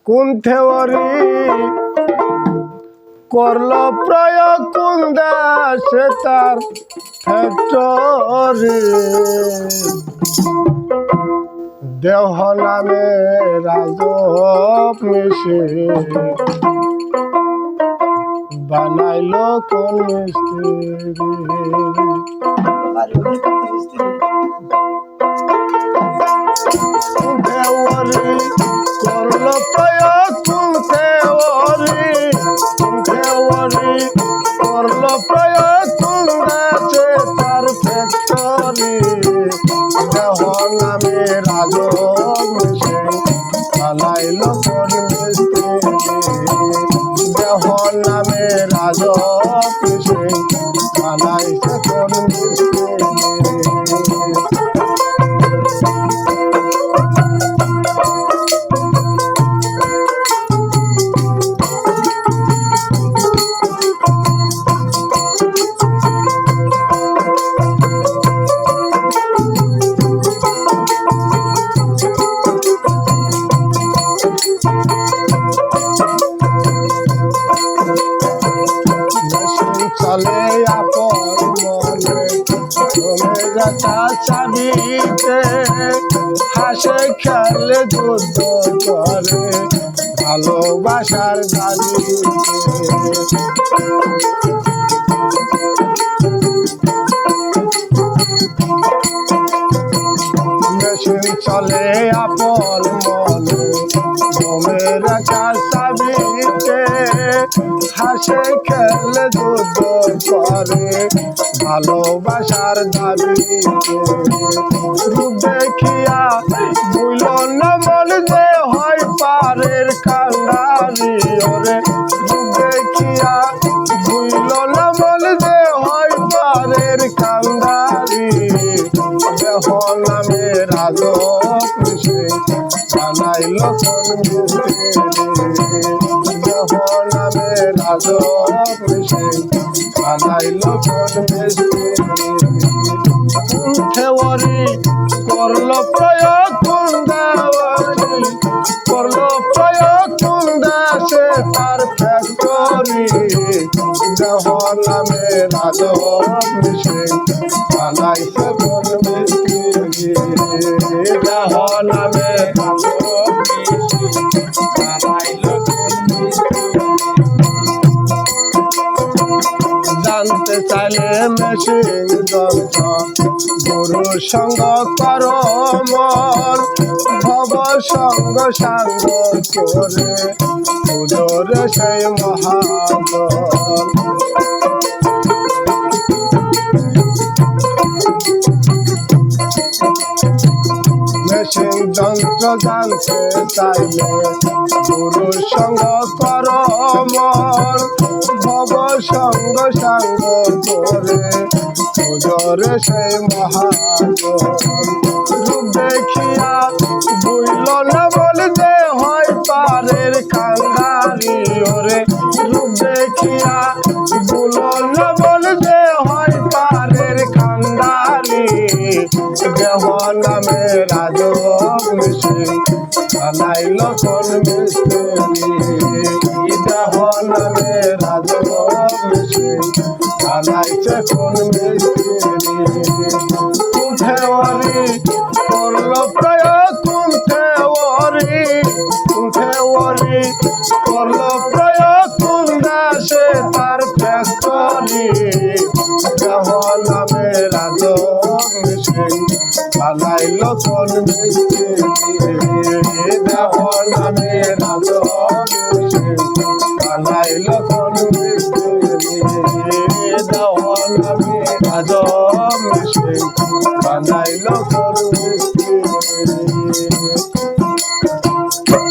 কোন থেওরি করল প্রয়োগ কোন দেশে তার ফ্যাক্টরি দেহ নামে রাজব মিশে বানাইল কোন মিস্ত্রি দেওয়ারি করল প্রয়োগ কোন দেওয়ারি করল প্রয়োগ কোন দেশে তার ফ্যাক্টরি দেহ নামে রাজব মিশে বানাইল কোন মিস্ত্রি দেহ নামে রাজব মিশে বানাইছে কোন মিস্ত্রি চলে আপন মনে তুমি রাখা চাবিতে হাসে খেলে যুদ্ধ করে ভালোবাসার দাবিতে মেশিন চলে আপন মনে তুমি রাখা চাবিতে হাসে খেলে যুদ্ধ করে ভালোবাসার দাবিতে রূপ দেখিয়া বুইল না মন যে হয় পারের কান্ডারি ওরে রূপ দেখিয়া বুইল না মন যে হয় পারের কান্ডারি দেহ নামে রাজব মিশে বানাইল কোন মিস্ত্রি দেহ নামে রাজব মিশে বানাইল কোন মিস্ত্রি কোন থেওরি করল প্রয়োগ কোন দেওয়ারি করল প্রয়োগ কোন দেশে তার ফ্যাক্টরি দেহ নামে রাজব মিশে বানাইছে কোন মিস্ত্রি দেহ নামে রাজব মিশে বানাইল কোন মিস্ত্রি জানতে চাইলে মেশিন যন্ত্র গুরু সঙ্গ কর মন ভব সঙ্গ সাঙ্গ করে পুজোরে সেই মহাজন মেশিন যন্ত্র জানতে চাইলে গুরু সঙ্গ কর মন ভব সঙ্গ সাঙ্গ করে পুজোরে সেই মহাজন রূপ দেখিয়া বুইল না বল যে হয় পারের কান্ডারি ওরে রূপ দেখিয়া বুইল না বল যে হয় পারের কান্ডারি দেহ নামে রাজব মিশে বানাইল কোন মিস্ত্রি দেহ নামে রাজব মিশে বানাইছে কোন মিস্ত্রি কোন থেওরি করল প্রয়োগ কোন থেওরি করল প্রয়োগ কোন দেশে তার ফ্যাক্টরি দেহ নামে রাজব মিশে বানাইল কোন মিস্ত্রি দেহ নামে রাজব মিশে বানাইল কোন মিস্ত্রি দেহ নামে রাজব মিশে বানাইল